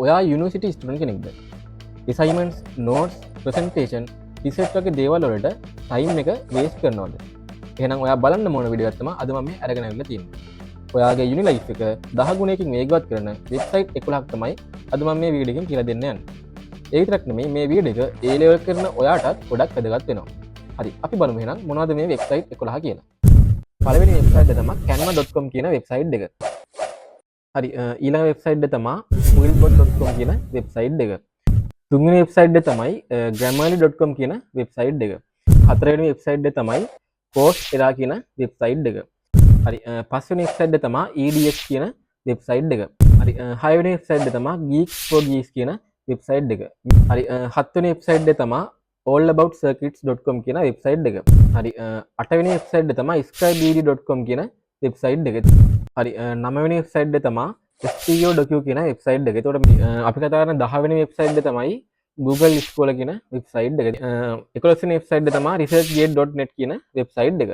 ඔයා university student කෙනෙක්ද? assignments, notes, presentation, research වගේ දේවල් වලට time එක waste කරනවද? එහෙනම් ඔයා බලන්න ඕන වීඩියෝ එකක් තමයි අද මම මේ අරගෙන ආවිල්ලා තියෙන්නේ. ඔයාගේ uni life එක 10 ගුණයකින් වේගවත් කරන වෙබ්සයිට් 11ක් තමයි අද මම මේ වීඩියෝ එකෙන් කියලා දෙන්න යන්නේ. ඒ විතරක් නෙමෙයි මේ වීඩියෝ එක A level කරන ඔයාටත් ගොඩක් වැදගත් වෙනවා. හරි අපි බලමු එහෙනම් මොනවද මේ වෙබ්සයිට් 11 කියලා. පළවෙනි වෙබ්සයිට් එක තමයි canva.com කියන වෙබ්සයිට් එක. හරි ඊළඟ වෙබ්සයිට් එක තමයි willbot.com කියන වෙබ්සයිට් එක. තුන්වෙනි වෙබ්සයිට් එක තමයි grammarly.com කියන වෙබ්සයිට් එක. හතරවෙනි වෙබ්සයිට් එක තමයි coursera කියන වෙබ්සයිට් එක. හරි පස්වෙනි වෙබ්සයිට් එක තමයි eds කියන වෙබ්සයිට් එක. හරි හයවෙනි වෙබ්සයිට් එක තමයි geeks for geeks කියන වෙබ්සයිට් එක. හරි හත්වෙනි වෙබ්සයිට් එක තමයි allaboutcircuits.com කියන වෙබ්සයිට් එක. හරි අටවෙනි වෙබ්සයිට් එක තමයි scribd.com කියන වෙබ්සයිට් එක. හරි නවවෙනි වෙබ්සයිට් එක තමයි sto.docu කියන වෙබ්සයිට් එක. එතකොට අපි කතා කරන 10 වෙනි වෙබ්සයිට් එක තමයි Google ඉස්කෝල කියන වෙබ්සයිට් එක. 11 වෙනි වෙබ්සයිට් එක තමයි researchgate.net කියන වෙබ්සයිට් එක.